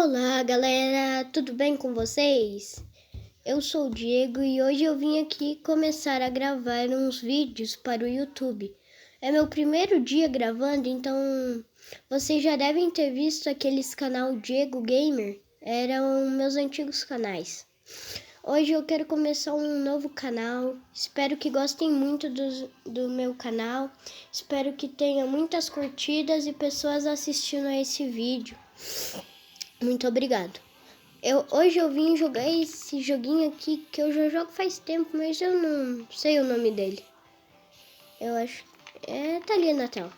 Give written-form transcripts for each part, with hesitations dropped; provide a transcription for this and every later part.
Olá galera, tudo bem com vocês? Eu sou o Diego e hoje eu vim aqui começar a gravar uns vídeos para o YouTube. É meu primeiro dia gravando, então vocês já devem ter visto aqueles canal Diego Gamer, eram meus antigos canais. Hoje eu quero começar um novo canal, espero que gostem muito do meu canal, espero que tenha muitas curtidas e pessoas assistindo a esse vídeo. Muito obrigado. Hoje eu vim jogar esse joguinho aqui que eu já jogo faz tempo, mas eu não sei o nome dele. Eu acho... tá ali na tela.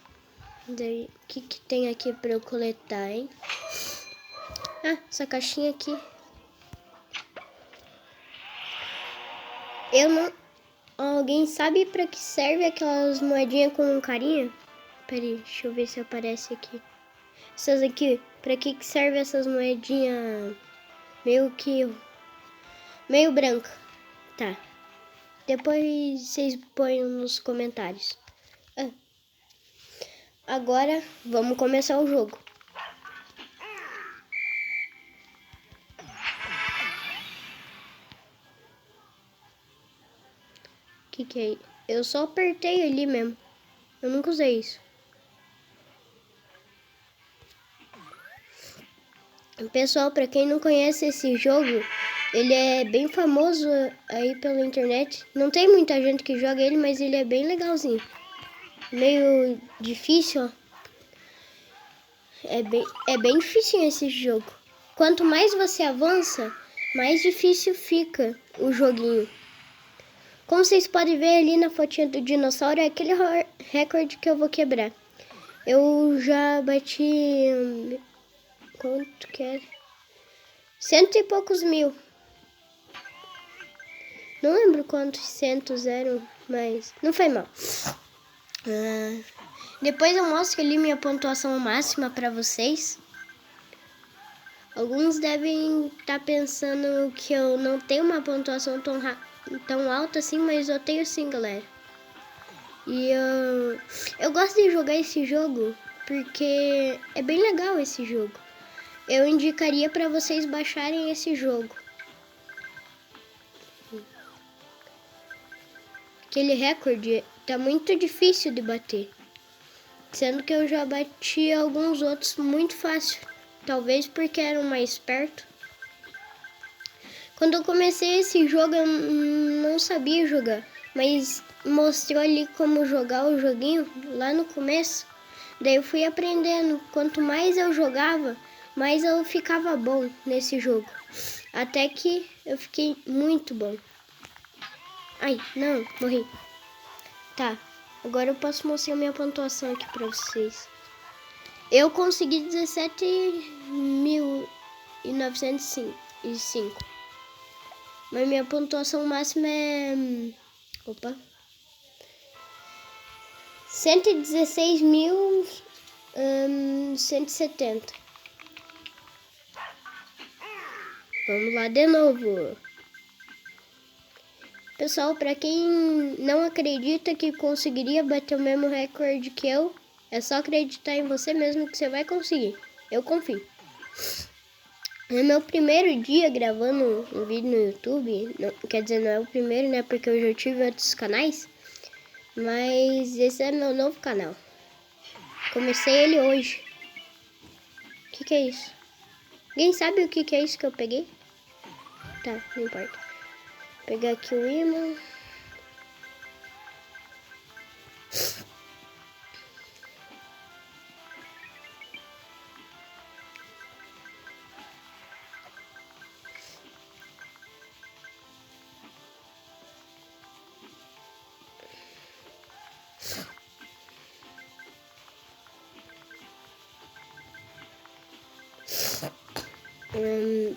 Daí, o que tem aqui pra eu coletar, hein? Ah, essa caixinha aqui. Eu não... Alguém sabe pra que serve aquelas moedinhas com carinha? Pera aí, deixa eu ver se aparece aqui. Essas aqui, pra que serve essas moedinhas meio branca? Tá. Depois vocês põem nos comentários. Agora vamos começar o jogo. Que é? Eu só apertei ali mesmo. Eu nunca usei isso. Pessoal, para quem não conhece esse jogo, ele é bem famoso aí pela internet. Não tem muita gente que joga ele, mas ele é bem legalzinho. Meio difícil, ó. É bem difícil esse jogo. Quanto mais você avança, mais difícil fica o joguinho. Como vocês podem ver ali na fotinha do dinossauro, é aquele recorde que eu vou quebrar. Eu já bati... Quanto que é? 100 e poucos mil. Não lembro quantos centos eram, mas não foi mal. Depois eu mostro ali minha pontuação máxima para vocês. Alguns devem estar pensando que eu não tenho uma pontuação tão alta assim, mas eu tenho sim, galera. E eu gosto de jogar esse jogo porque é bem legal esse jogo. Eu indicaria para vocês baixarem esse jogo. Aquele recorde tá muito difícil de bater. Sendo que eu já bati alguns outros muito fácil. Talvez porque eram mais perto. Quando eu comecei esse jogo eu não sabia jogar. Mas mostrou ali como jogar o joguinho lá no começo. Daí eu fui aprendendo. Quanto mais eu jogava, mais eu ficava bom nesse jogo. Até que eu fiquei muito bom. Ai, não, morri. Tá, agora eu posso mostrar minha pontuação aqui pra vocês. Eu consegui 17.905. Mas minha pontuação máxima é... 116.170. Vamos lá de novo. Pessoal, para quem não acredita que conseguiria bater o mesmo recorde que eu, é só acreditar em você mesmo que você vai conseguir. Eu confio. É meu primeiro dia gravando um vídeo no YouTube. Não, quer dizer, não é o primeiro, né? Porque eu já tive outros canais. Mas esse é meu novo canal. Comecei ele hoje. O que é isso? Alguém sabe o que é isso que eu peguei? Tá, não importa. Vou pegar aqui o imã.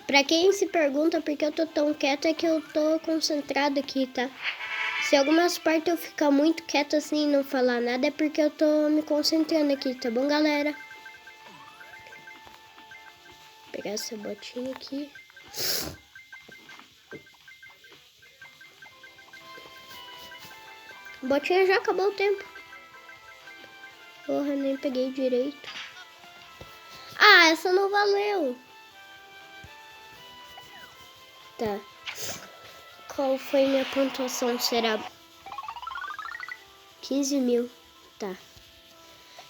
Pra quem se pergunta por que eu tô tão quieto, é que eu tô concentrado aqui, tá? Se algumas partes eu ficar muito quieto assim e não falar nada, é porque eu tô me concentrando aqui, tá bom, galera? Vou pegar essa botinha aqui. A botinha já acabou o tempo. Porra, nem peguei direito. Ah, essa não valeu. Tá. Qual foi minha pontuação? Será 15 mil. Tá.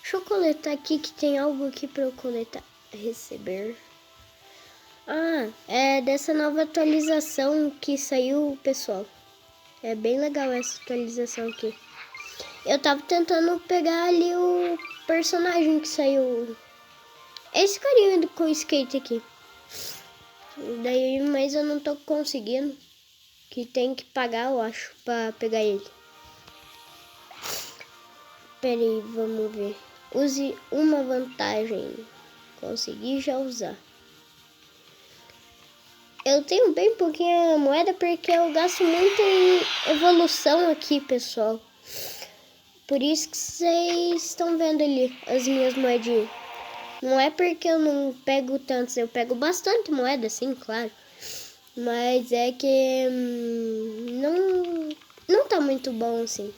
Deixa eu coletar aqui que tem algo aqui pra eu coletar. Receber. Ah, é dessa nova atualização que saiu, pessoal. É bem legal essa atualização aqui. Eu tava tentando pegar ali o personagem que saiu. Esse carinha com skate aqui. Daí, mas eu não tô conseguindo. Que tem que pagar, eu acho, pra pegar ele. Pera aí, vamos ver. Use uma vantagem. Consegui já usar. Eu tenho bem pouquinha moeda porque eu gasto muito em evolução aqui, pessoal. Por isso que vocês estão vendo ali as minhas moedinhas. Não é porque eu não pego tantos, eu pego bastante moeda, sim, claro. Mas é que não tá muito bom assim.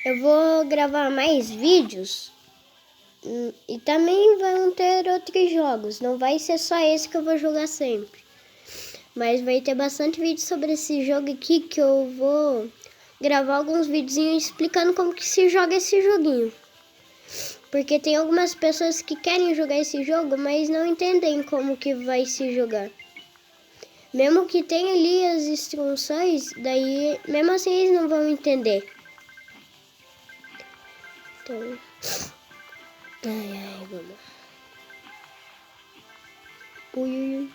Eu vou gravar mais vídeos e também vão ter outros jogos. Não vai ser só esse que eu vou jogar sempre. Mas vai ter bastante vídeo sobre esse jogo aqui que eu vou gravar alguns videozinhos explicando como que se joga esse joguinho. Porque tem algumas pessoas que querem jogar esse jogo, mas não entendem como que vai se jogar. Mesmo que tenha ali as instruções, daí mesmo assim eles não vão entender. Então, vamos. Ui.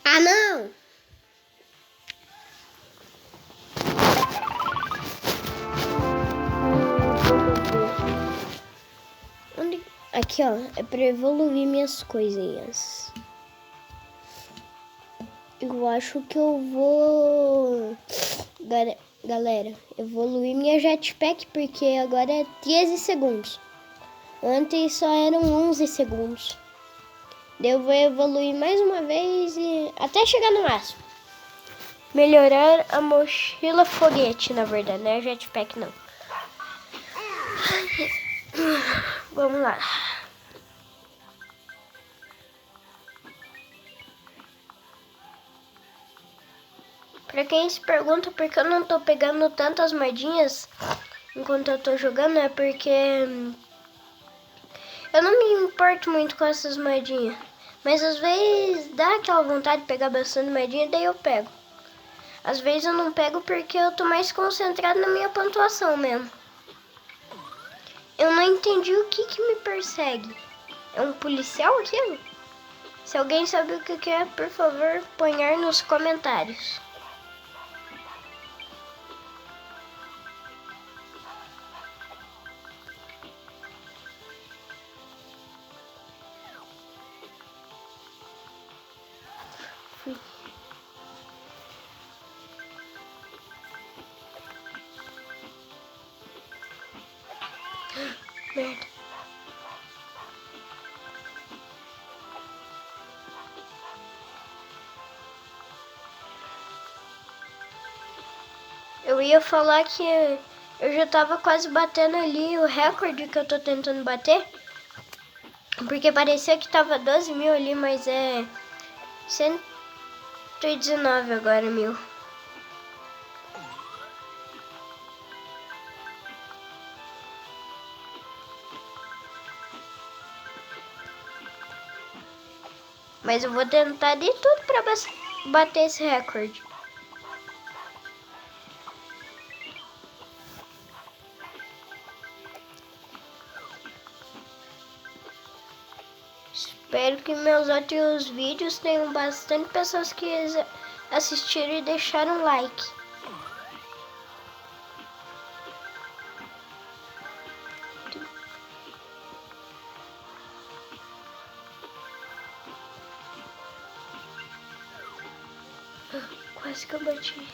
Ah, não! Onde? Aqui, ó, é pra evoluir minhas coisinhas. Eu acho que eu vou... Galera, evoluir minha jetpack porque agora é 13 segundos. Antes só eram 11 segundos. Daí eu vou evoluir mais uma vez e até chegar no máximo. Melhorar a mochila foguete, na verdade, né? Jetpack não. Vamos lá. Pra quem se pergunta por que eu não tô pegando tantas moedinhas enquanto eu tô jogando, é porque eu não me importo muito com essas moedinhas. Mas às vezes dá aquela vontade de pegar bastante moedinha, daí eu pego. Às vezes eu não pego porque eu tô mais concentrado na minha pontuação mesmo. Eu não entendi o que me persegue. É um policial aquilo? Se alguém sabe o que é, por favor, ponhar nos comentários. Merda. Eu ia falar que eu já tava quase batendo ali o recorde que eu tô tentando bater. Porque parecia que tava 12 mil ali, mas é 119 agora mil. Mas eu vou tentar de tudo pra bater esse recorde. Espero que meus outros vídeos tenham bastante pessoas que assistiram e deixaram like. Quase que eu bati.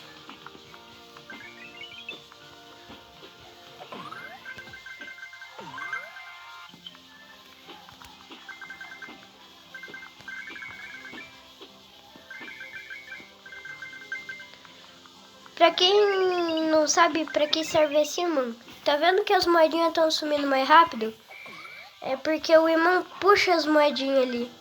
Pra quem não sabe pra que serve esse imã, tá vendo que as moedinhas estão sumindo mais rápido? É porque o imã puxa as moedinhas ali,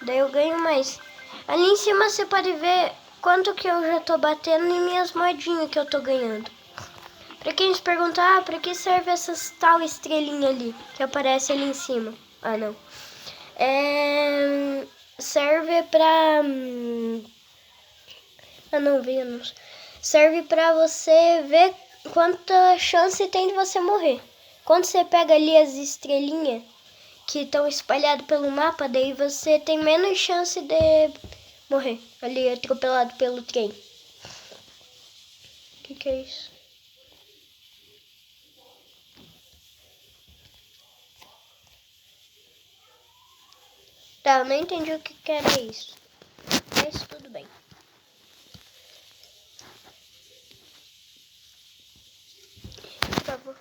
daí eu ganho mais. Ali em cima você pode ver quanto que eu já tô batendo em minhas moedinhas que eu tô ganhando. Pra quem se perguntar, pra que serve essas tal estrelinha ali, que aparece ali em cima? Ah, não. Serve pra... Ah, não, Vênus. Serve pra você ver quanta chance tem de você morrer. Quando você pega ali as estrelinhas que estão espalhadas pelo mapa, daí você tem menos chance de morrer ali atropelado pelo trem. O que é isso? Tá, eu não entendi o que era isso. Mas tudo bem. Por favor.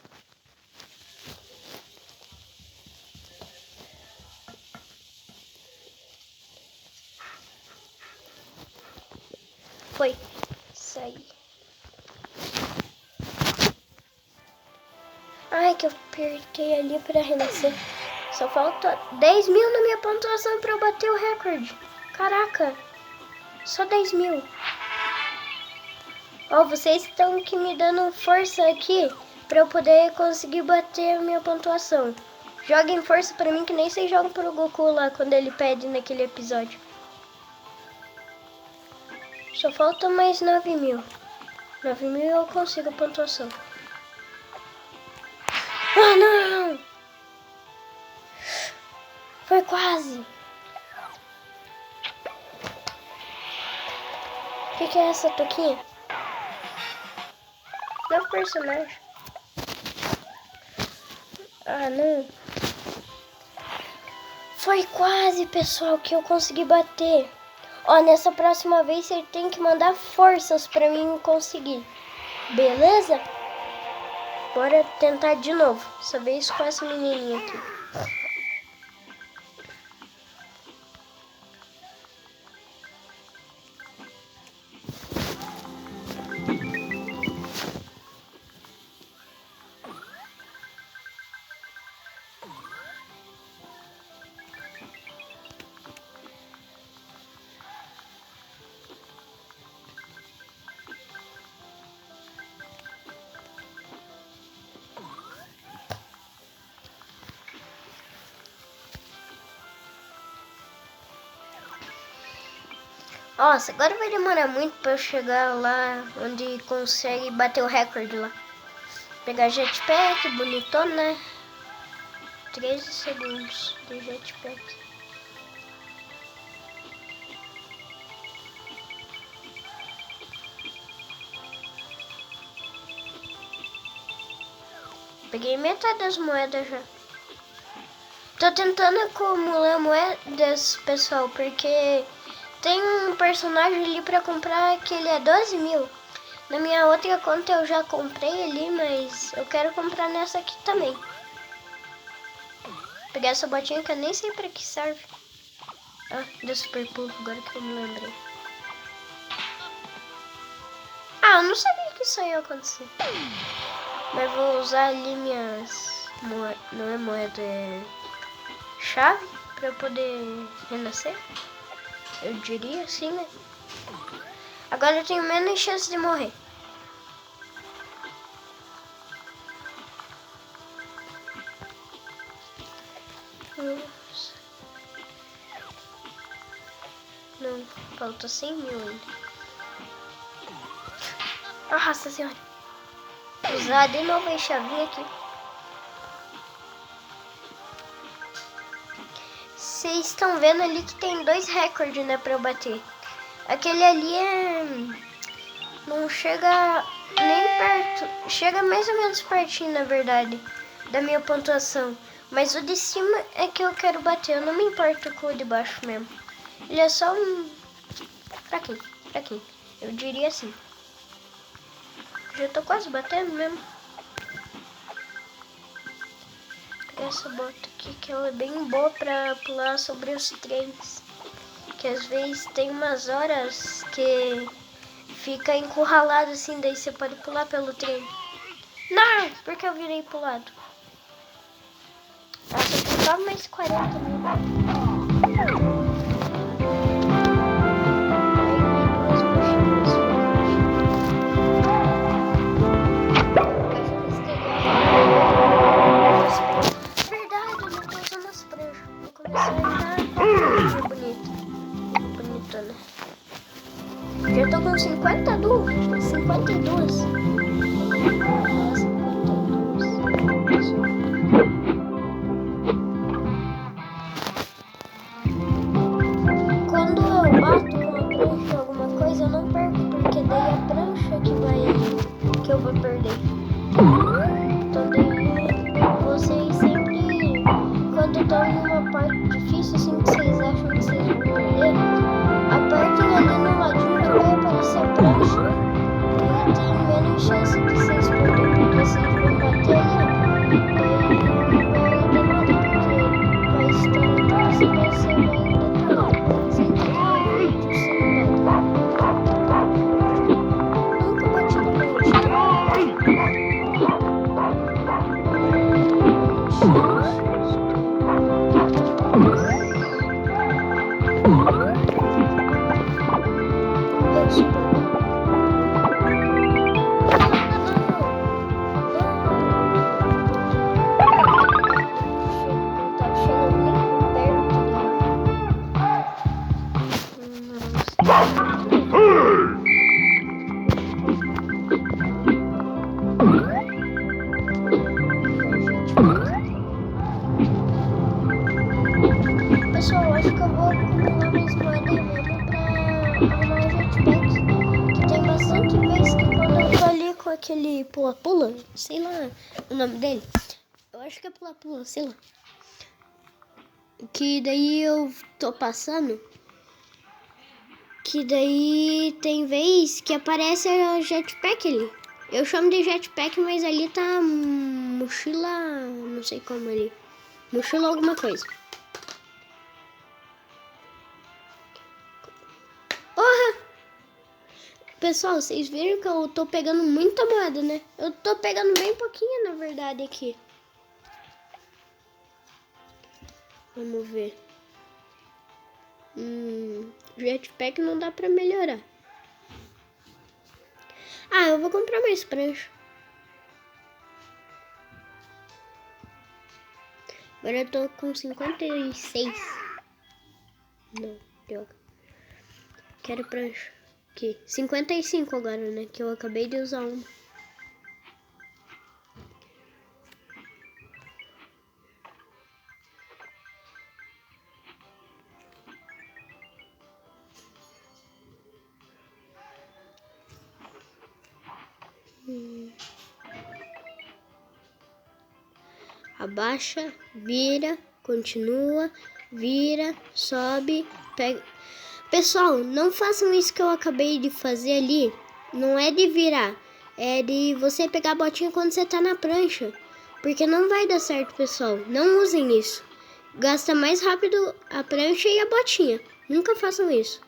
Foi. Saí. Ai, que eu apertei ali pra renascer. Só falta 10 mil na minha pontuação pra eu bater o recorde. Caraca. Só 10 mil. Ó, vocês estão aqui me dando força aqui pra eu poder conseguir bater a minha pontuação. Joguem força pra mim que nem vocês jogam pro Goku lá quando ele pede naquele episódio. Só falta mais 9 mil. 9 mil eu consigo a pontuação. Ah, não! Foi quase. O que é essa toquinha? Não, personagem. Ah, não. Foi quase, pessoal, que eu consegui bater. Ó, nessa próxima vez você tem que mandar forças pra mim conseguir. Beleza? Bora tentar de novo. Dessa vez com essa menininha aqui. Nossa, agora vai demorar muito pra eu chegar lá onde consegue bater o recorde lá. Pegar jetpack, bonitona, né? 13 segundos de jetpack. Peguei metade das moedas já. Tô tentando acumular moedas, pessoal, porque tem um personagem ali pra comprar que ele é 12 mil. Na minha outra conta eu já comprei ali, mas eu quero comprar nessa aqui também. Pegar essa botinha que eu nem sei pra que serve. Ah, deu super pulo, agora que eu me lembrei. Ah, eu não sabia que isso ia acontecer. Mas vou usar ali minhas moedas, não é moeda, é chave pra eu poder renascer. Eu diria assim, né? Agora eu tenho menos chance de morrer. Nossa. Não, falta 100 mil ainda. Nossa senhora. Usar de novo a chavinha aqui. Vocês estão vendo ali que tem 2 recordes, né, pra eu bater. Aquele ali não chega nem perto. Chega mais ou menos pertinho, na verdade, da minha pontuação. Mas o de cima é que eu quero bater. Eu não me importo com o de baixo mesmo. Ele é só um... fraquinho. Eu diria assim. Já tô quase batendo mesmo. Pegar essa bota aqui que ela é bem boa pra pular sobre os trens. Que às vezes tem umas horas que fica encurralado assim, daí você pode pular pelo trem. Não, porque eu virei pro lado. Nossa, tem só mais 40 minutos. Verdade, eu não tô usando as pranchas. Vou começar já com a bonita, né? Já tô com 52. 52. Quando eu bato com a prancha em alguma coisa, eu não perco, porque daí é a prancha que eu vou perder. Então daí vocês sempre, quando estão em uma parte difícil, assim que vocês acham que vocês vão perder, apertem ali no ladinho que vai aparecer a prancha. Daí tem menos chance de vocês perderem, porque vocês vão bater ali, daí não vai dar nada, porque vai estar atrás e você vai ainda tá lá. Sem ter que ver vídeo, sem nada. Nunca bati na parede, eu super. Não tá chegando nem perto Pessoal, acho que eu vou acumular mais moeda mesmo pra arrumar jetpack. Que tem bastante vez que quando eu tô ali com aquele pula-pula, sei lá o nome dele. Eu acho que é pula-pula, sei lá. Que daí eu tô passando. Que daí tem vez que aparece a jetpack ali. Eu chamo de jetpack, mas ali tá mochila, não sei como ali. Mochila alguma coisa. Porra! Pessoal, vocês viram que eu tô pegando muita moeda, né? Eu tô pegando bem pouquinho, na verdade, aqui. Vamos ver. Jetpack não dá pra melhorar. Ah, eu vou comprar mais prancha. Agora eu tô com 56. Não, droga. Quero prancha. Aqui, 55 agora, né? Que eu acabei de usar uma. Abaixa, vira, continua, vira, sobe, pega. Pessoal, não façam isso que eu acabei de fazer ali. Não é de virar, é de você pegar a botinha quando você tá na prancha. Porque não vai dar certo, pessoal. Não usem isso. Gasta mais rápido a prancha e a botinha. Nunca façam isso.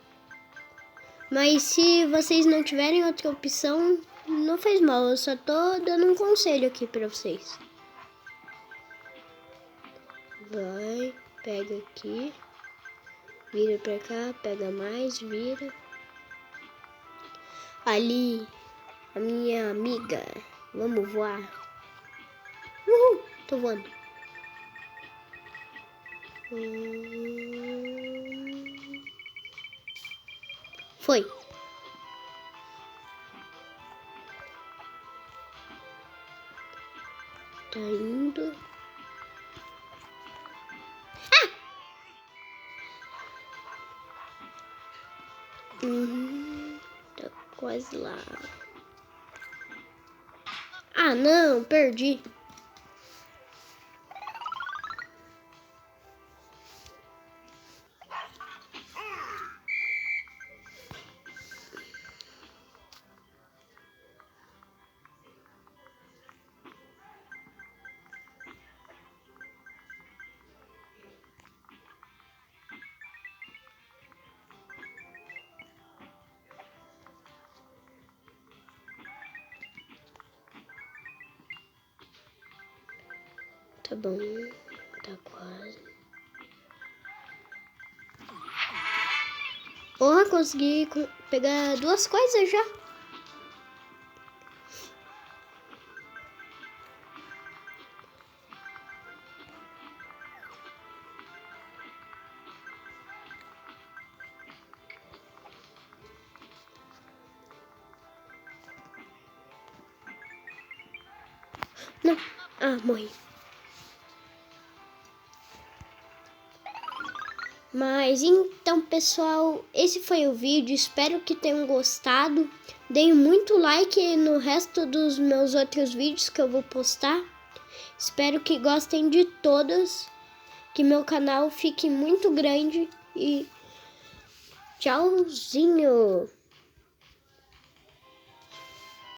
Mas se vocês não tiverem outra opção, não faz mal. Eu só tô dando um conselho aqui pra vocês. Vai, pega aqui, vira pra cá, pega mais, vira. Ali, a minha amiga, vamos voar. Uhul, tô voando. Foi. Tá indo. Tá quase lá. Ah, não, perdi. Tá bom, tá quase. Porra, consegui pegar 2 coisas já. Não. Ah, morri. Mas então, pessoal, esse foi o vídeo. Espero que tenham gostado. Deem muito like no resto dos meus outros vídeos que eu vou postar. Espero que gostem de todos. Que meu canal fique muito grande. E tchauzinho!